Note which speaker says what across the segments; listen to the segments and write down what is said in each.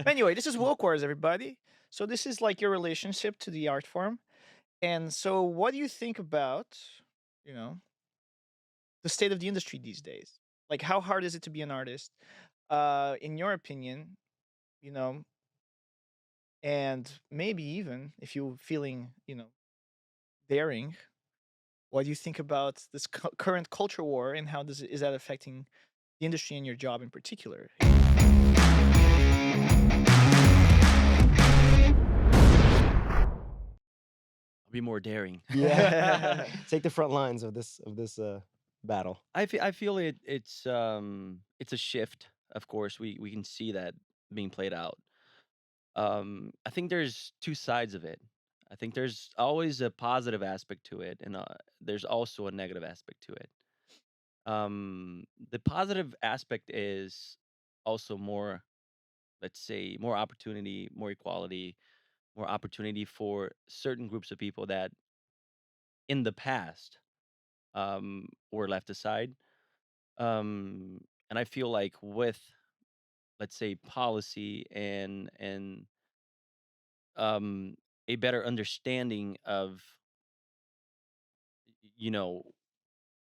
Speaker 1: Anyway, this is Woke Wars, everybody. So this is like your relationship to the art form. And so what do you think about, you know, the state of the industry these days? Like how hard is it to be an artist? In your opinion, you know, and maybe even if you're feeling, daring, what do you think about this current culture war and how is that affecting the industry and your job in particular?
Speaker 2: I'll be more daring.
Speaker 3: Yeah. Take the front lines of this battle.
Speaker 2: I feel it's a shift. Of course, we can see that being played out. I think there's two sides of it. I think there's always a positive aspect to it, and there's also a negative aspect to it. The positive aspect is also more, let's say, more opportunity, more equality, more opportunity for certain groups of people that in the past were left aside. And I feel like with, let's say, policy and um, a better understanding of you know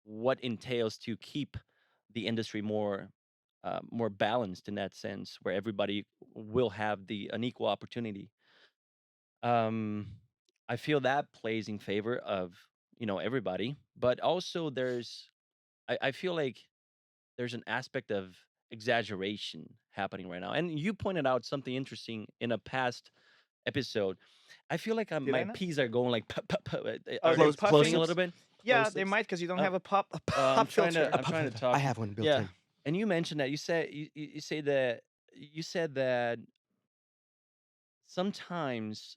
Speaker 2: what entails to keep the industry more balanced in that sense, where everybody will have the unequal opportunity. Um, I feel that plays in favor of everybody, but also I feel like there's an aspect of exaggeration happening right now. And you pointed out something interesting in a past episode. I feel like
Speaker 1: Did I
Speaker 2: my
Speaker 1: not?
Speaker 2: P's are going like
Speaker 1: Oh,
Speaker 2: are
Speaker 1: they're
Speaker 2: they
Speaker 3: Close
Speaker 2: puffing a
Speaker 1: puffing.
Speaker 2: little
Speaker 3: close-ups.
Speaker 2: bit?
Speaker 1: Yeah, they
Speaker 3: Close-ups.
Speaker 1: might because you don't
Speaker 2: Uh,
Speaker 1: have a
Speaker 2: I'm
Speaker 1: pop
Speaker 2: trying to
Speaker 1: filter.
Speaker 2: I'm trying to
Speaker 3: I
Speaker 2: talk.
Speaker 3: have one built
Speaker 2: Yeah,
Speaker 3: in.
Speaker 2: and you mentioned that you said that sometimes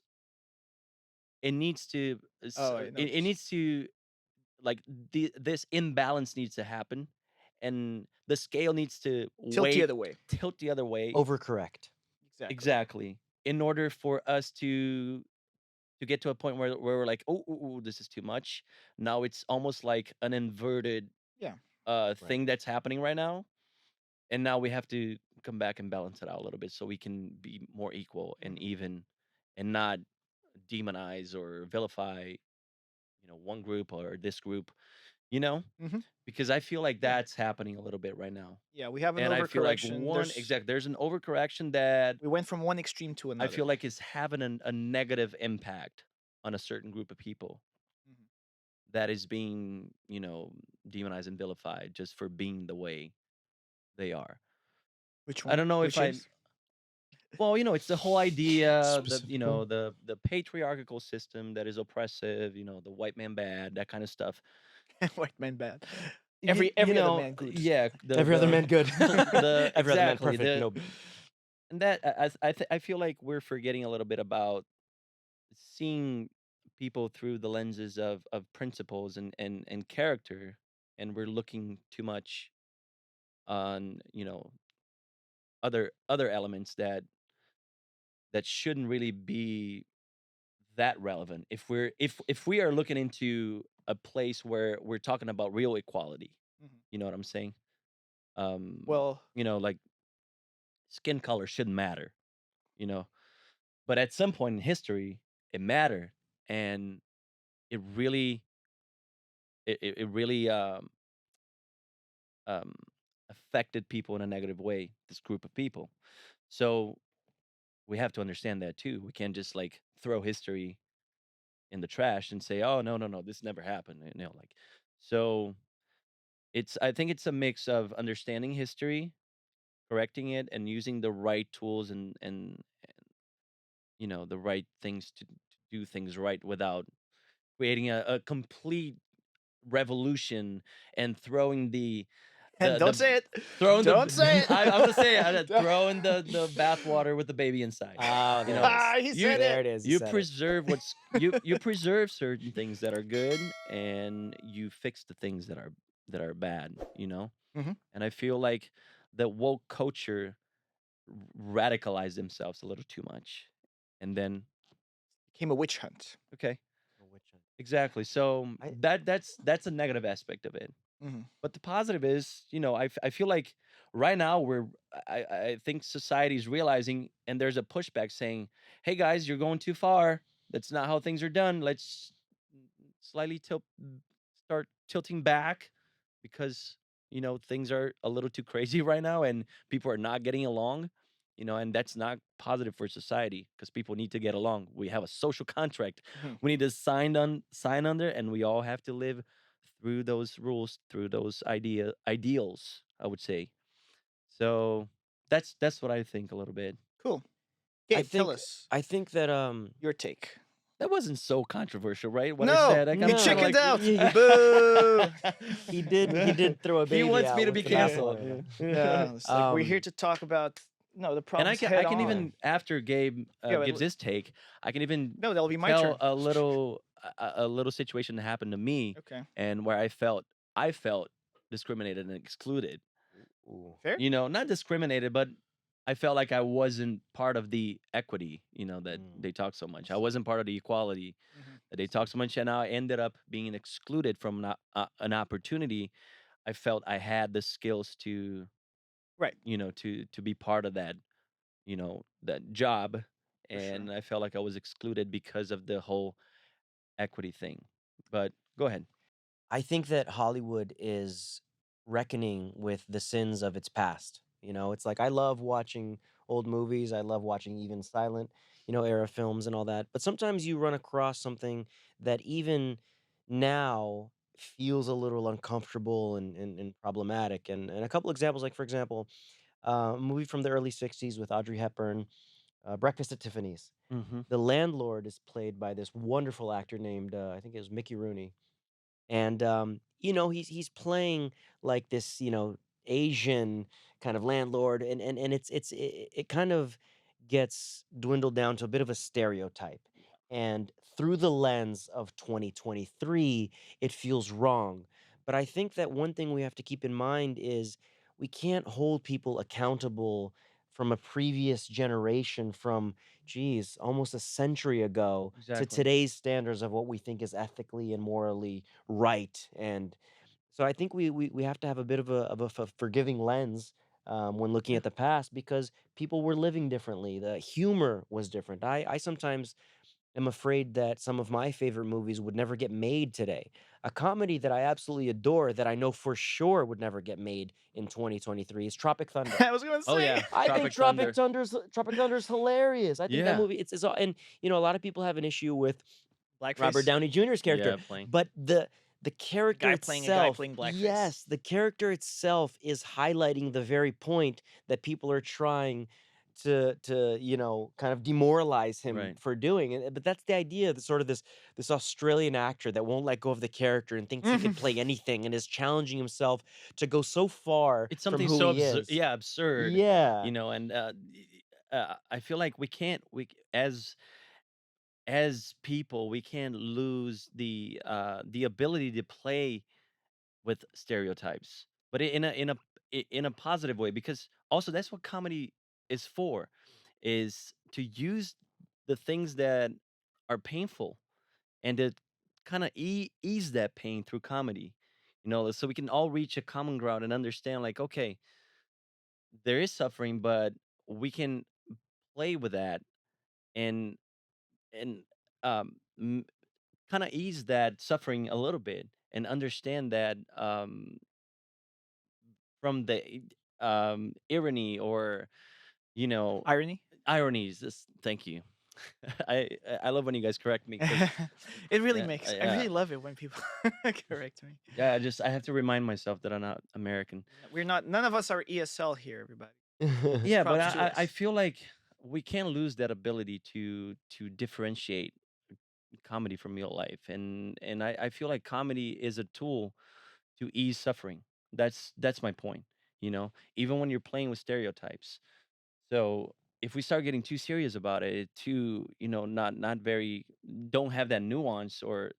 Speaker 2: it needs to
Speaker 1: Oh, I
Speaker 2: it
Speaker 1: noticed.
Speaker 2: needs to like this imbalance needs to happen, and the scale needs to
Speaker 1: Tilt the
Speaker 2: weight
Speaker 1: other way.
Speaker 2: tilt the other way.
Speaker 3: Overcorrect.
Speaker 1: Exactly.
Speaker 2: Exactly. In order for us to get to a point where we're like, oh, ooh, ooh, this is too much. Now it's almost like an inverted
Speaker 1: Yeah.
Speaker 3: Right.
Speaker 2: thing that's happening right now. And now we have to come back and balance it out a little bit so we can be more equal and
Speaker 1: Mhm.
Speaker 2: even and not demonize or vilify, one group or this group, you know?
Speaker 1: Mhm.
Speaker 2: Because I feel like
Speaker 1: Yeah.
Speaker 2: that's happening a little bit right now.
Speaker 1: Yeah, we have an
Speaker 2: And I feel like
Speaker 1: overcorrection.
Speaker 2: there's an overcorrection that
Speaker 1: We went from one extreme to
Speaker 2: I feel
Speaker 1: another.
Speaker 2: like is having a negative impact on a certain group of people
Speaker 1: Mhm.
Speaker 2: that is being, demonized and vilified just for being the way they are.
Speaker 1: Which
Speaker 2: I
Speaker 1: one?
Speaker 2: don't know if
Speaker 1: Which
Speaker 2: I
Speaker 1: is?
Speaker 2: well, it's the whole idea that,
Speaker 3: Specifically.
Speaker 2: the patriarchal system that is oppressive, the white man bad, that kind of stuff.
Speaker 1: White man bad.
Speaker 2: You, you
Speaker 1: Every other
Speaker 2: know,
Speaker 1: man good.
Speaker 2: yeah, the
Speaker 3: Every other
Speaker 2: the
Speaker 3: man good.
Speaker 2: the
Speaker 3: Every other man
Speaker 2: exactly
Speaker 3: perfect.
Speaker 2: the
Speaker 3: No.
Speaker 2: and that I feel like we're forgetting a little bit about seeing people through the lenses of principles and character, and we're looking too much on other elements that shouldn't really be that relevant if we are looking into a place where we're talking about real equality.
Speaker 1: Mhm.
Speaker 2: You know what I'm saying? um
Speaker 1: Well,
Speaker 2: like skin color shouldn't matter, you know but at some point in history it mattered, and it really it really um, affected people in a negative way, this group of people. So we have to understand that too. We can't just like throw history in the trash and say, "Oh, no, no, no, this never happened." So I think it's a mix of understanding history, correcting it, and using the right tools and the right things to do things right without creating a complete revolution and throwing
Speaker 1: and don't
Speaker 2: the
Speaker 1: say it.
Speaker 2: throwing the
Speaker 1: Don't say it.
Speaker 2: I'm gonna say it, throwing the bathwater with the baby inside.
Speaker 3: Oh,
Speaker 2: You
Speaker 3: there it
Speaker 2: know,
Speaker 3: is.
Speaker 1: He
Speaker 2: you
Speaker 1: said it.
Speaker 3: There it is. You
Speaker 2: you
Speaker 3: said it.
Speaker 2: preserve you preserve certain things that are good, and you fix the things that are bad.
Speaker 1: Mhm.
Speaker 2: And I feel like the woke culture radicalized themselves a little too much, and then
Speaker 1: Became a witch hunt.
Speaker 2: okay,
Speaker 3: A witch hunt.
Speaker 2: exactly. So
Speaker 3: I
Speaker 2: that's a negative aspect of it.
Speaker 1: Mhm.
Speaker 2: But the positive is, I feel like right now I think society is realizing, and there's a pushback saying, "Hey guys, you're going too far. That's not how things are done. Let's slightly start tilting back because things are a little too crazy right now, and people are not getting along. And that's not positive for society because people need to get along. We have a social contract.
Speaker 1: Mhm.
Speaker 2: We need to sign under, and we all have to live through those rules, through those ideals, I would say. So that's what I think a little bit.
Speaker 1: Cool.
Speaker 3: I
Speaker 1: Gabe, tell
Speaker 3: think
Speaker 1: us
Speaker 3: I think that
Speaker 1: your take.
Speaker 2: That wasn't so controversial, right? What I
Speaker 1: No,
Speaker 2: said, I
Speaker 1: you
Speaker 2: kind of
Speaker 3: no,
Speaker 1: chickened
Speaker 2: like.
Speaker 1: out.
Speaker 3: he,
Speaker 1: Boo.
Speaker 3: he did throw a
Speaker 2: He
Speaker 3: baby
Speaker 2: wants
Speaker 3: out
Speaker 2: me to
Speaker 3: with
Speaker 2: be
Speaker 3: the
Speaker 2: canceled.
Speaker 3: bathwater
Speaker 1: No, it's like we're here
Speaker 3: though.
Speaker 1: to talk about the
Speaker 2: And
Speaker 1: problems
Speaker 2: I
Speaker 1: head
Speaker 2: can
Speaker 1: on.
Speaker 2: even, after Gabe
Speaker 1: Yeah,
Speaker 2: gives his take, I can even
Speaker 1: no, that'll be my
Speaker 2: tell
Speaker 1: turn.
Speaker 2: a little situation that happened to me,
Speaker 1: Okay,
Speaker 2: and where I felt discriminated and excluded.
Speaker 3: Ooh.
Speaker 1: fair.
Speaker 2: Not discriminated, but I felt like I wasn't part of the equity, that
Speaker 3: Mm,
Speaker 2: they talk so
Speaker 3: I
Speaker 2: much. I
Speaker 3: see.
Speaker 2: wasn't part of the equality
Speaker 1: Hmm.
Speaker 2: that
Speaker 3: I
Speaker 2: they talk
Speaker 3: see.
Speaker 2: so much, and I ended up being excluded from an opportunity. I felt I had the skills to,
Speaker 1: Right,
Speaker 2: to be part of that job,
Speaker 1: for sure.
Speaker 2: and I felt like I was excluded because of the whole equity thing. But go ahead.
Speaker 3: I think that Hollywood is reckoning with the sins of its past. It's like I love watching old movies. I love watching even silent, era films and all that. But sometimes you run across something that even now feels a little uncomfortable and problematic. And a couple examples, like for example, a movie from the early '60s with Audrey Hepburn, Breakfast at Tiffany's.
Speaker 2: Hmm.
Speaker 3: The landlord is played by this wonderful actor named I think it was Mickey Rooney, and he's playing like this, Asian kind of landlord, and it kind of gets dwindled down to a bit of a stereotype, and through the lens of 2023 it feels wrong. But I think that one thing we have to keep in mind is we can't hold people accountable from a previous generation, from geez, almost a century ago, to
Speaker 2: Exactly.
Speaker 3: today's standards of what we think is ethically and morally right. And so I think we have to have a bit of a forgiving lens when looking
Speaker 1: Yeah.
Speaker 3: at the past, because people were living differently. The humor was different. I sometimes am afraid that some of my favorite movies would never get made today. A comedy that I absolutely adore that I know for sure would never get made in 2023 is Tropic Thunder.
Speaker 1: I was gonna
Speaker 2: Oh
Speaker 1: say.
Speaker 2: yeah,
Speaker 3: I think
Speaker 2: Tropic Thunder.
Speaker 3: Tropic Thunder's hilarious. I think that
Speaker 2: Yeah.
Speaker 3: movie it's all, and a lot of people have an issue with Robert
Speaker 1: Blackface.
Speaker 3: Downey Jr.'s character,
Speaker 2: Yeah, playing.
Speaker 3: but the
Speaker 1: A
Speaker 3: character
Speaker 1: guy playing a guy
Speaker 3: itself,
Speaker 1: playing blackface.
Speaker 3: yes, the character itself is highlighting the very point that people are trying to kind of demoralize him
Speaker 2: Right.
Speaker 3: for doing. But that's the idea, that sort of this Australian actor that won't let go of the character and thinks he
Speaker 1: Mhm.
Speaker 3: could play anything and is challenging himself to go so far
Speaker 2: It's
Speaker 3: from
Speaker 2: something
Speaker 3: who
Speaker 2: so
Speaker 3: he is.
Speaker 2: absurd,
Speaker 3: Yeah.
Speaker 2: and I feel like we can't we c- as people we can't lose the ability to play with stereotypes, but in a positive way, because also that's what comedy is for, is to use the things that are painful and to kind of ease that pain through comedy, so we can all reach a common ground and understand, like, okay, there is suffering, but we can play with that and and um kind of ease that suffering a little bit and understand that, from the irony, or you know
Speaker 1: Irony.
Speaker 2: ironies. Thank you. I love when you guys correct me, because
Speaker 1: It really
Speaker 2: yeah,
Speaker 1: makes. I
Speaker 2: yeah,
Speaker 1: really love it when people correct me.
Speaker 2: yeah, I have to remind myself that I'm not American.
Speaker 1: We're not. None of us are ESL here, everybody.
Speaker 2: Yeah, but
Speaker 1: Props to
Speaker 2: I
Speaker 1: us.
Speaker 2: feel like we can't lose that ability to differentiate comedy from real life, and I feel like comedy is a tool to ease suffering. That's my point. Even when you're playing with stereotypes. So if we start getting too serious about it, too, not very, don't have that nuance or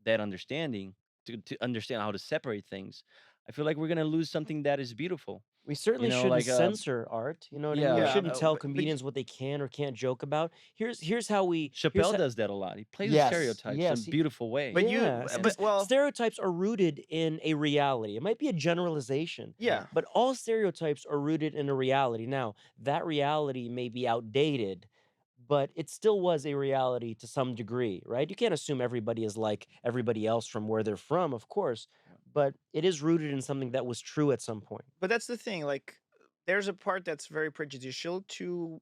Speaker 2: that understanding to understand how to separate things, I feel like we're gonna lose something that is beautiful.
Speaker 3: We
Speaker 2: You
Speaker 3: certainly
Speaker 2: know,
Speaker 3: shouldn't
Speaker 2: like
Speaker 3: censor art, you know what I mean? We
Speaker 2: yeah,
Speaker 1: Yeah,
Speaker 3: shouldn't tell
Speaker 1: but
Speaker 3: comedians what they can or can't joke about. Here's how we here's
Speaker 2: Chappelle
Speaker 3: ho
Speaker 2: does that a lot. He plays with
Speaker 3: Yes,
Speaker 2: stereotypes in a
Speaker 3: yes,
Speaker 2: beautiful way.
Speaker 1: but
Speaker 3: yeah,
Speaker 2: Yeah.
Speaker 1: but
Speaker 3: because
Speaker 1: well,
Speaker 3: stereotypes are rooted in a reality. It might be a generalization,
Speaker 2: Yeah.
Speaker 1: yeah.
Speaker 3: but all stereotypes are rooted in a reality. Now, that reality may be outdated, but it still was a reality to some degree, right? You can't assume everybody is like everybody else from where they're from, of course,
Speaker 2: Yeah.
Speaker 3: but it is rooted in something that was true at some point.
Speaker 1: But that's the thing. Like, there's a part that's very prejudicial to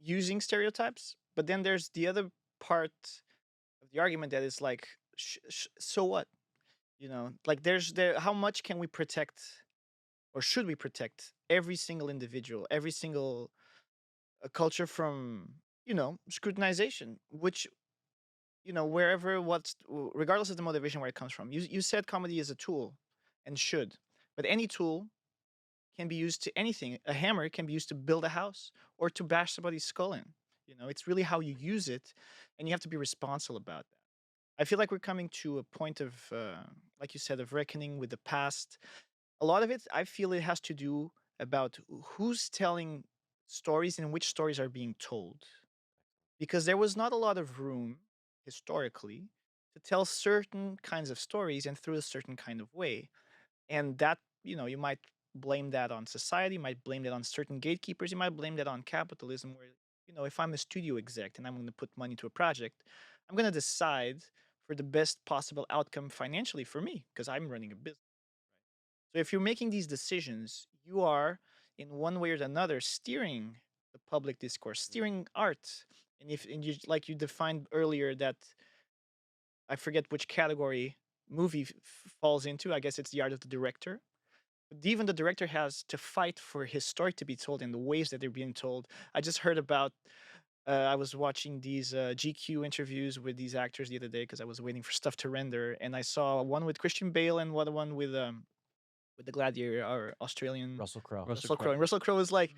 Speaker 1: using stereotypes, but then there's the other part of the argument that is like, so what? You know, like there. How much can we protect, or should we protect every single individual, every single culture from scrutinization, which wherever regardless of the motivation where it comes from. You said comedy is a tool, and should, but any tool can be used to anything. A hammer can be used to build a house or to bash somebody's skull in. It's really how you use it, and you have to be responsible about that. I feel like we're coming to a point of, like you said, of reckoning with the past. A lot of it, I feel, it has to do about who's telling stories and which stories are being told, because there was not a lot of room historically to tell certain kinds of stories and through a certain kind of way. And that, you might blame that on society, you might blame that on certain gatekeepers, you might blame that on capitalism, where, if I'm a studio exec and I'm going to put money to a project, I'm going to decide for the best possible outcome financially for me because I'm running a business. So if you're making these decisions, you are in one way or another steering the public discourse, steering art. And you, like you defined earlier, that I forget which category movie falls into. I guess it's the art of the director. But even the director has to fight for his story to be told in the ways that they're being told. I just heard about. I was watching these GQ interviews with these actors the other day because I was waiting for stuff to render, and I saw one with Christian Bale and one with the Gladiator, our Australian
Speaker 3: Russell Crowe.
Speaker 2: Russell
Speaker 1: Russell
Speaker 2: Crowe.
Speaker 1: Crowe. And Russell Crowe was like,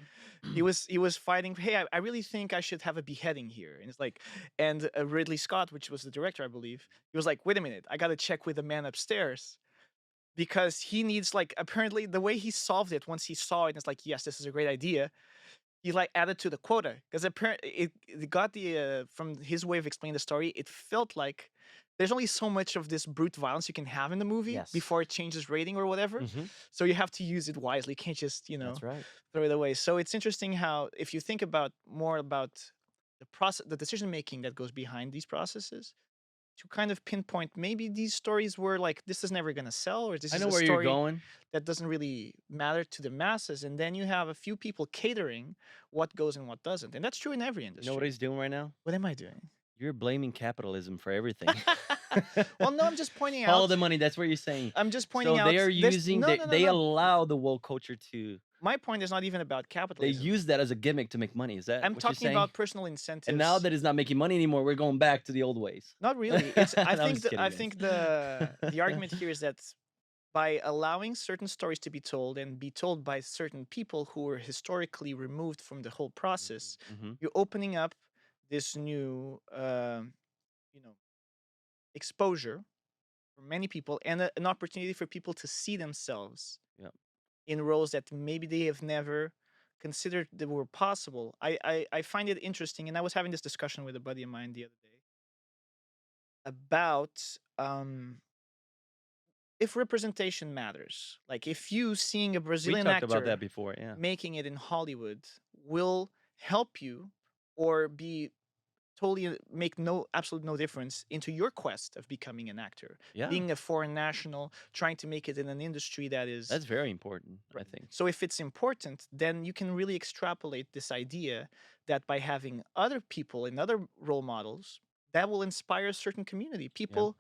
Speaker 1: he was fighting. Hey, I really think I should have a beheading here. And it's like, and Ridley Scott, which was the director, I believe, he was like, wait a minute, I got to check with the man upstairs because he needs, like, apparently the way he solved it once he saw it. And it's like, yes, this is a great idea. He like added to the quota because apparently it got the from his way of explaining the story. It felt like there's only so much of this brute violence you can have in the movie
Speaker 3: Yes.
Speaker 1: before it changes rating or whatever.
Speaker 3: Mhm.
Speaker 1: So you have to use it wisely. You can't just
Speaker 3: That's right.
Speaker 1: throw it away. So it's interesting how, if you think about more about the process, the decision making that goes behind these processes, to kind of pinpoint maybe these stories were like, this is never going to sell, or this
Speaker 2: I
Speaker 1: is
Speaker 2: know
Speaker 1: a
Speaker 2: where you're
Speaker 1: story
Speaker 2: going.
Speaker 1: that doesn't really matter to the masses. And then you have a few people catering what goes and what doesn't. And that's true in every
Speaker 2: You know what
Speaker 1: industry.
Speaker 2: he's doing right now?
Speaker 1: What am I doing?
Speaker 2: You're blaming capitalism for everything.
Speaker 1: Well, no, I'm just pointing
Speaker 2: Follow
Speaker 1: out.
Speaker 2: the money. That's what you're saying.
Speaker 1: I'm just pointing
Speaker 2: So they
Speaker 1: out.
Speaker 2: are
Speaker 1: There's
Speaker 2: using
Speaker 1: no,
Speaker 2: they
Speaker 1: no, no,
Speaker 2: they
Speaker 1: no.
Speaker 2: allow the woke culture to
Speaker 1: My point is not even about
Speaker 2: they
Speaker 1: capitalism.
Speaker 2: use that as a gimmick to make money. Is that
Speaker 1: I'm
Speaker 2: what you're
Speaker 1: talking
Speaker 2: saying?
Speaker 1: about personal
Speaker 2: And now
Speaker 1: incentives.
Speaker 2: that it's not making money anymore, we're going back to the old ways.
Speaker 1: Not really. It's. I
Speaker 2: I'm
Speaker 1: think.
Speaker 2: just kidding,
Speaker 1: I
Speaker 2: guys.
Speaker 1: think the argument here is that by allowing certain stories to be told and be told by certain people who were historically removed from the whole process,
Speaker 2: Mm-hmm.
Speaker 1: you're opening up this new, you know, exposure for many people, and an opportunity for people to see themselves
Speaker 2: Yeah.
Speaker 1: in roles that maybe they have never considered that were possible. I find it interesting, and I was having this discussion with a buddy of mine the other day about, if representation matters. Like, if you seeing a
Speaker 2: We
Speaker 1: Brazilian
Speaker 2: talked about
Speaker 1: actor
Speaker 2: that before. Yeah.
Speaker 1: making it in Hollywood will help you, or be totally make no absolute no difference into your quest of becoming an actor,
Speaker 2: Yeah.
Speaker 1: being a foreign national, trying to make it in an industry that is.
Speaker 2: That's very important, I
Speaker 1: Right.
Speaker 2: think.
Speaker 1: So if it's important, then you can really extrapolate this idea that by having other people and other role models, that will inspire a certain community.
Speaker 2: Yeah,
Speaker 1: People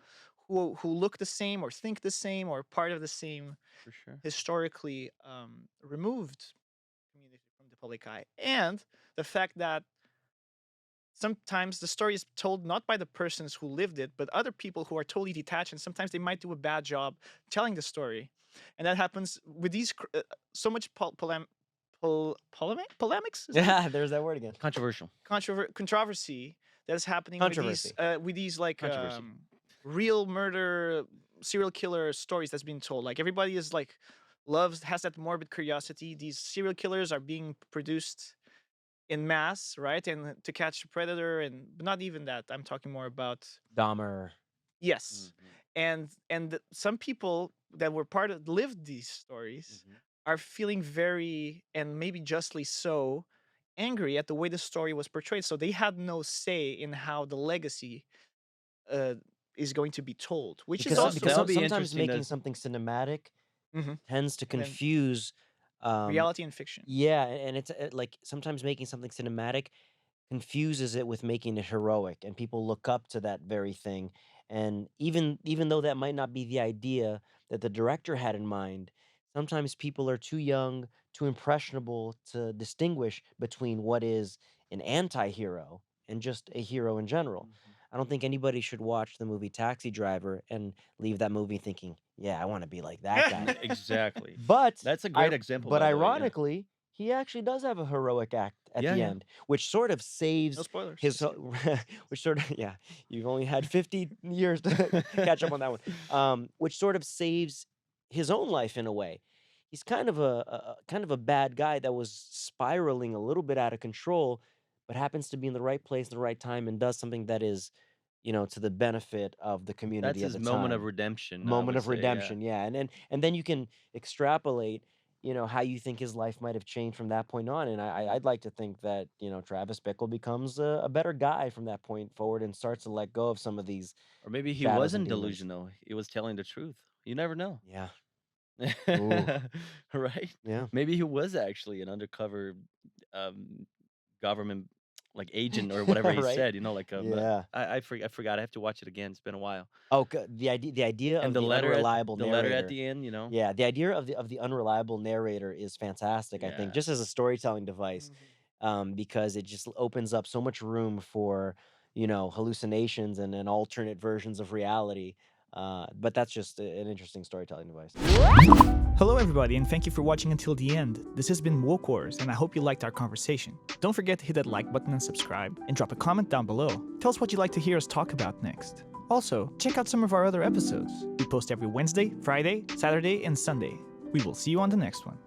Speaker 1: who look the same or think the same or part of the same
Speaker 2: for sure.
Speaker 1: historically removed community from the public eye. And the fact that sometimes the story is told not by the persons who lived it, but other people who are totally detached, and sometimes they might do a bad job telling the story. And that happens with these so much polemics, is that
Speaker 3: Yeah, there's that word again.
Speaker 2: Controversial.
Speaker 1: controversy that is happening
Speaker 3: Controversy.
Speaker 1: with these like
Speaker 2: Controversy.
Speaker 1: real murder serial killer stories that's being told. Like, everybody is like has that morbid curiosity. These serial killers are being produced in mass, right? And to catch a predator, and but not even that. I'm talking more about
Speaker 3: Dahmer.
Speaker 1: yes,
Speaker 2: Mhm.
Speaker 1: and some people that were part of lived these stories
Speaker 2: Mhm.
Speaker 1: are feeling very, and maybe justly so, angry at the way the story was portrayed. So they had no say in how the legacy uh, is going to be told, which is
Speaker 3: Because
Speaker 2: That'll
Speaker 1: also
Speaker 2: be
Speaker 3: sometimes
Speaker 2: interesting
Speaker 3: making
Speaker 2: as
Speaker 3: something cinematic
Speaker 1: mhm,
Speaker 3: tends to
Speaker 1: and then
Speaker 3: confuse, um
Speaker 1: reality and fiction.
Speaker 3: yeah, and it's, like, sometimes making something cinematic confuses it with making it heroic, and people look up to that very thing, and even though that might not be the idea that the director had in mind, sometimes people are too young, too impressionable to distinguish between what is an anti-hero and just a hero in general.
Speaker 2: Mhm.
Speaker 3: I don't think anybody should watch the movie Taxi Driver and leave that movie thinking, "Yeah, I wanna be like that guy."
Speaker 2: Exactly.
Speaker 3: But
Speaker 2: That's a
Speaker 3: I
Speaker 2: great example,
Speaker 3: but
Speaker 2: by the way, yeah.
Speaker 3: ironically, he actually does have a heroic act at
Speaker 2: Yeah,
Speaker 3: the
Speaker 2: yeah.
Speaker 3: end, which sort of
Speaker 1: No
Speaker 3: saves
Speaker 1: spoilers.
Speaker 3: his which sort of yeah, you've only had 50 years to catch up on that one. Which sort of saves his own life in a way. He's kind of a bad guy that was spiraling a little bit out of control, but happens to be in the right place at the right time and does something that is, to the benefit of the
Speaker 2: That's
Speaker 3: community at
Speaker 2: his
Speaker 3: the
Speaker 2: moment of
Speaker 3: time.
Speaker 2: redemption, I
Speaker 3: Moment
Speaker 2: would
Speaker 3: of
Speaker 2: say, yeah.
Speaker 3: redemption, yeah, and then you can extrapolate, how you think his life might have changed from that point on, and
Speaker 2: Mhm.
Speaker 3: I'd like to think that, Travis Bickle becomes a better guy from that point forward and starts to let go of some of these
Speaker 2: Or maybe he
Speaker 3: shadows and
Speaker 2: wasn't
Speaker 3: demons.
Speaker 2: delusional, he was telling the truth. You never know.
Speaker 3: Yeah. Ooh,
Speaker 2: Right?
Speaker 3: yeah.
Speaker 2: Maybe he was actually an undercover, um, government, like, agent or whatever he
Speaker 3: Right?
Speaker 2: said, but
Speaker 3: Yeah.
Speaker 2: I forgot, I have to watch it again, it's been a while.
Speaker 3: Oh, g the idea
Speaker 2: And
Speaker 3: of the unreliable
Speaker 2: the letter at
Speaker 3: narrator.
Speaker 2: the end.
Speaker 3: Yeah, the idea of the unreliable narrator is fantastic, I think,
Speaker 2: Yeah.
Speaker 3: just as a storytelling device,
Speaker 1: Mhm.
Speaker 3: because it just opens up so much room for, hallucinations and alternate versions of reality. But that's just an interesting storytelling device.
Speaker 1: Hello, everybody, and thank you for watching until the end. This has been Woke Wars, and I hope you liked our conversation. Don't forget to hit that like button and subscribe, and drop a comment down below. Tell us what you'd like to hear us talk about next. Also, check out some of our other episodes. We post every Wednesday, Friday, Saturday, and Sunday. We will see you on the next one.